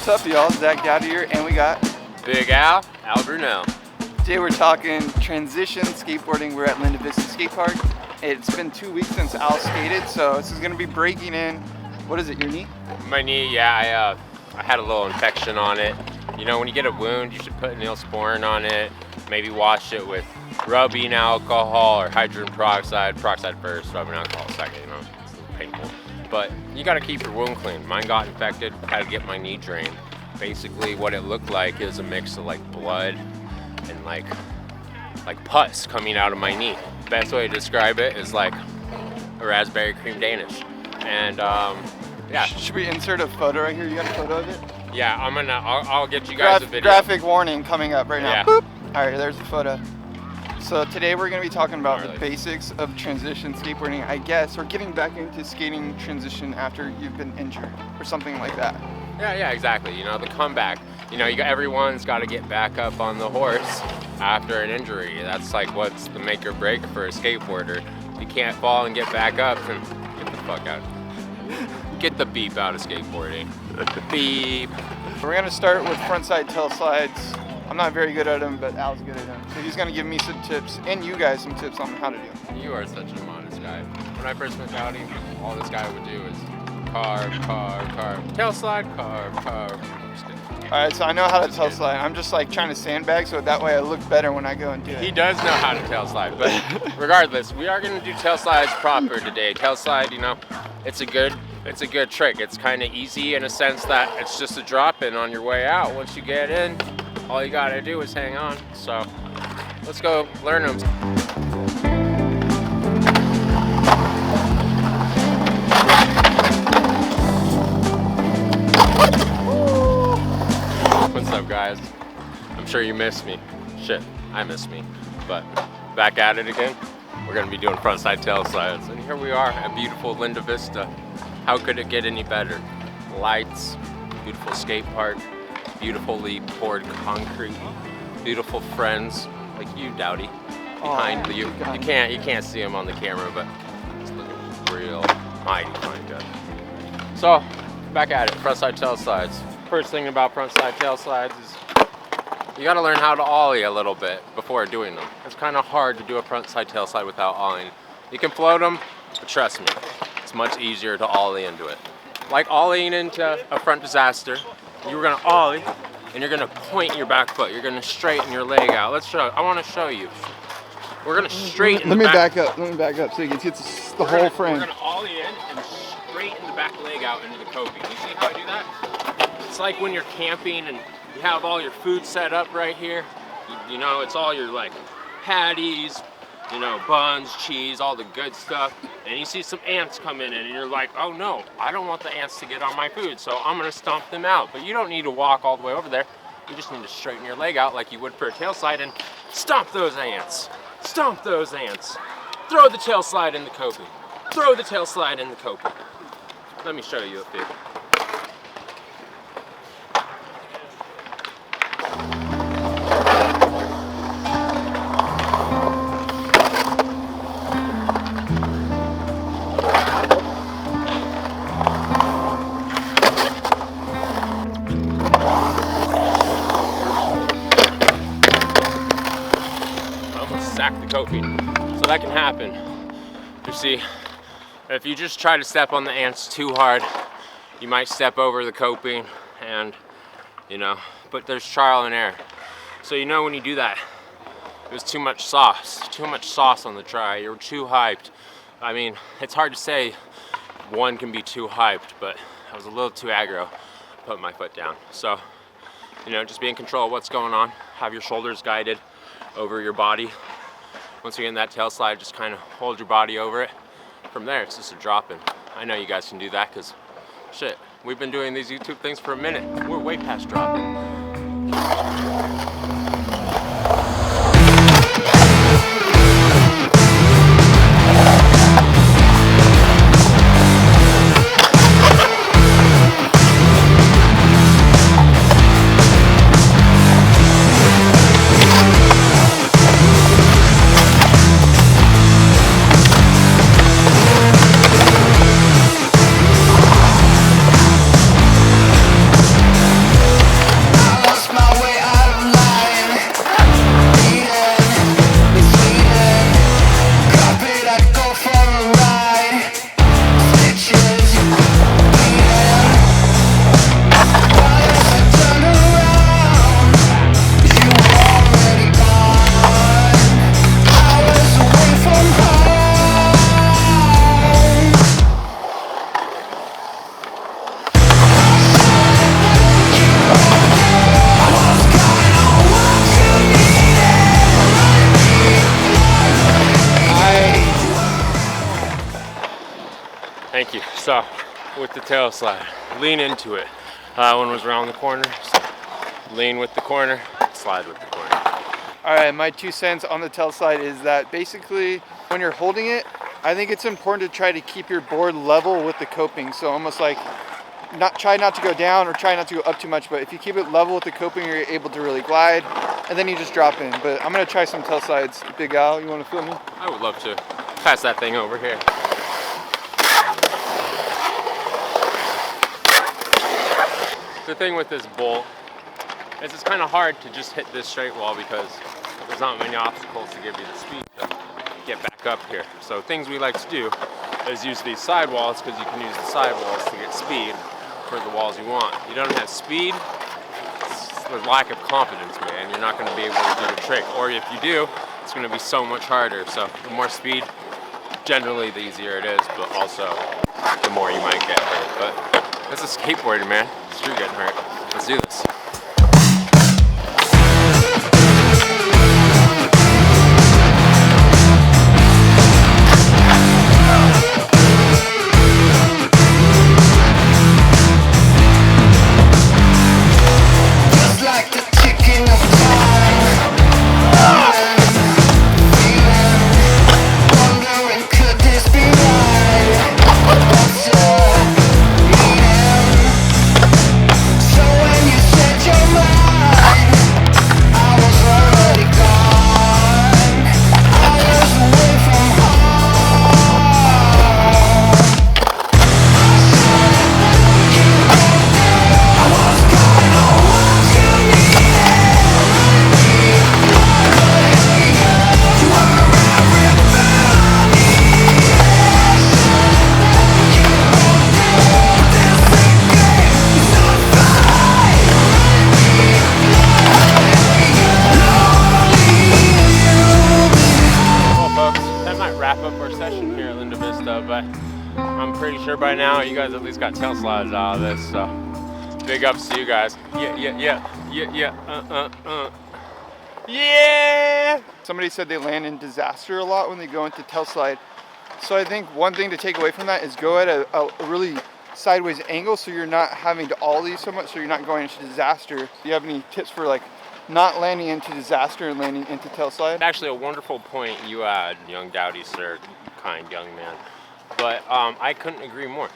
What's up, y'all? Zach Dowdy here, and we got Big Al Brunel. Today we're talking transition skateboarding. We're at Linda Vista Skate Park. It's been 2 weeks since Al skated, so this is going to be breaking in. What is it, your knee? My knee, yeah, I had a little infection on it. You know, when you get a wound, you should put Neosporin on it, maybe wash it with rubbing alcohol or hydrogen peroxide first, rubbing alcohol second, you know, it's a little painful. But you gotta keep your wound clean. Mine got infected, had to get my knee drained. Basically what it looked like is a mix of like blood and like pus coming out of my knee. Best way to describe it is like a raspberry cream Danish. And yeah. Should we insert a photo right here? You got a photo of it? Yeah, I'll get you guys a video. Graphic warning coming up right now. Yeah. Boop. All right, there's the photo. So today we're going to be talking about the basics of transition skateboarding, I guess, or getting back into skating transition after you've been injured or something like that. Yeah, exactly. You know, the comeback. You know, everyone's got to get back up on the horse after an injury. That's like what's the make or break for a skateboarder. You can't fall and get back up, and get the fuck out. Get the beep out of skateboarding. Beep. We're going to start with frontside tailslides. I'm not very good at them, but Al's good at them. So he's going to give me some tips, and you guys some tips on how to do them. You are such a modest guy. When I first met Dowdy, all this guy would do is carve, tailslide, carve. All right, so I know how to tailslide. I'm just like trying to sandbag so that way I look better when I go and do it. He does know how to tailslide, but regardless, we are going to do tailslides proper today. Tailslide, you know, it's a good trick. It's kind of easy in a sense that it's just a drop in on your way out. Once you get in, all you gotta do is hang on. So let's go learn them. What's up, guys? I'm sure you missed me. Shit, I miss me. But back at it again. We're gonna be doing frontside tailslides. And here we are at beautiful Linda Vista. How could it get any better? Lights, beautiful skate park, beautifully poured concrete, beautiful friends like you, Dowdy, behind you. You can't see him on the camera, but it's looking real mighty fine, good. So back at it, frontside tailslides. First thing about frontside tailslides is you got to learn how to ollie a little bit before doing them. It's kind of hard to do a frontside tailslide without ollieing. You can float them, but trust me, it's much easier to ollie into it. Like ollieing into a front disaster, you're gonna ollie and you're gonna point your back foot. You're gonna straighten your leg out. I wanna show you. We're gonna straighten the back. Let me back up so you can see the whole frame. We're gonna ollie in and straighten the back leg out into the coping. You see how I do that? It's like when you're camping and you have all your food set up right here. You know, it's all your like patties, you know, buns, cheese, all the good stuff, and you see some ants come in and you're like, oh no, I don't want the ants to get on my food, so I'm gonna stomp them out. But you don't need to walk all the way over there. You just need to straighten your leg out like you would for a tailslide and stomp those ants. Stomp those ants. Throw the tailslide in the coping. Throw the tailslide in the coping. Let me show you a few. Sack the coping. So that can happen. You see, if you just try to step on the ants too hard, you might step over the coping and, you know, but there's trial and error. So you know when you do that, it was too much sauce on the try. You're too hyped. I mean, it's hard to say one can be too hyped, but I was a little too aggro, put my foot down. So, you know, just be in control of what's going on. Have your shoulders guided over your body. Once you get in that tailslide, just kind of hold your body over it. From there, it's just a drop-in. I know you guys can do that because, shit, we've been doing these YouTube things for a minute. We're way past drop-in. So with the tail slide, lean into it. One was around the corner, so lean with the corner, slide with the corner. All right, my 2 cents on the tail slide is that basically when you're holding it, I think it's important to try to keep your board level with the coping. So almost like try not to go down or try not to go up too much, but if you keep it level with the coping, you're able to really glide, and then you just drop in. But I'm gonna try some tail slides. Big Al, you wanna film me? I would love to. Pass that thing over here. The thing with this bowl is it's kind of hard to just hit this straight wall because there's not many obstacles to give you the speed to get back up here. So things we like to do is use these side walls because you can use the side walls to get speed for the walls you want. You don't have speed, it's the lack of confidence, man. You're not going to be able to do the trick. Or if you do, it's going to be so much harder. So the more speed, generally the easier it is, but also the more you might get hurt. But that's a skateboarder, man. Screw getting hurt. Let's do this. But I'm pretty sure by now you guys at least got tail slides out of this, so big ups to you guys. Yeah. Somebody said they land in disaster a lot when they go into tail slide. So I think one thing to take away from that is go at a really sideways angle so you're not having to ollie so much, so you're not going into disaster. Do you have any tips for like not landing into disaster and landing into tail slide? Actually, a wonderful point you had, young dowdy sir, kind young man. But I couldn't agree more.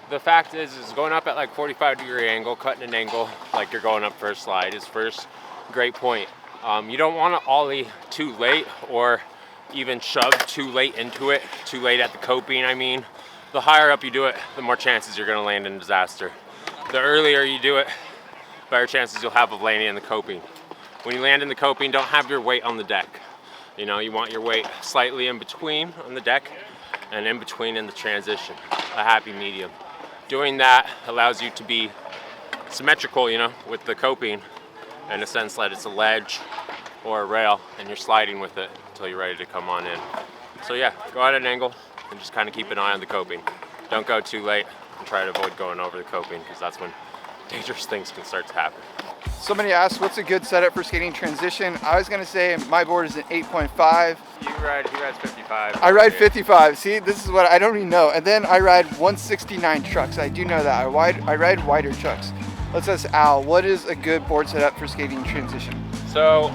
The fact is going up at like 45-degree angle, cutting an angle like you're going up for a slide is first great point. You don't want to ollie too late or even shove too late into it, too late at the coping, I mean. The higher up you do it, the more chances you're going to land in disaster. The earlier you do it, better chances you'll have of landing in the coping. When you land in the coping, don't have your weight on the deck. You know, you want your weight slightly in between on the deck and in between in the transition, a happy medium. Doing that allows you to be symmetrical, you know, with the coping in a sense that it's a ledge or a rail and you're sliding with it until you're ready to come on in. So yeah, go at an angle and just kind of keep an eye on the coping. Don't go too late and try to avoid going over the coping because that's when dangerous things can start to happen. Somebody asked, what's a good setup for skating transition? I was gonna say my board is an 8.5. He rides 55. I ride 55. See, this is what I don't even know. And then I ride 169 trucks. I do know that. I ride wider trucks. Let's ask Al, what is a good board setup for skating transition? So,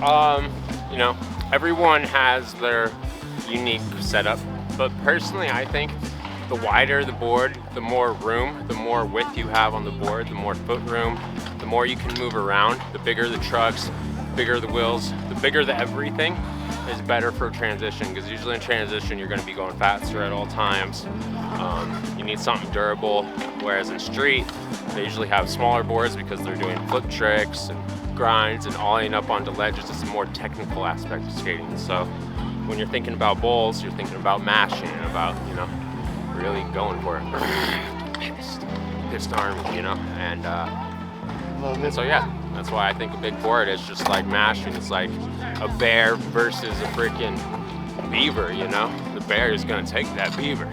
you know, everyone has their unique setup, but personally I think the wider the board, the more room, the more width you have on the board, the more foot room, the more you can move around. The bigger the trucks, bigger the wheels, the bigger the everything is better for transition, because usually in transition you're going to be going faster at all times. You need something durable, whereas in street they usually have smaller boards because they're doing flip tricks and grinds and ollieing up onto ledges. It's a more technical aspect of skating. So when you're thinking about bowls, you're thinking about mashing and about, you know, really going for it. Pissed army, you know, and so yeah, that's why I think a big board is just like mashing. It's like a bear versus a freaking beaver, you know? The bear is gonna take that beaver.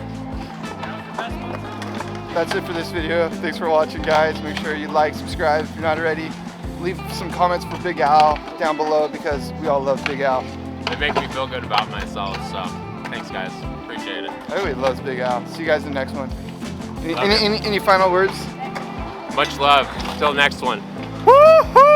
That's it for this video. Thanks for watching, guys. Make sure you like, subscribe if you're not already. Leave some comments for Big Al down below because we all love Big Al. They make me feel good about myself, so thanks guys, appreciate it. Everybody loves Big Al. See you guys in the next one. Any final words? Much love. Till next one. Woo-hoo!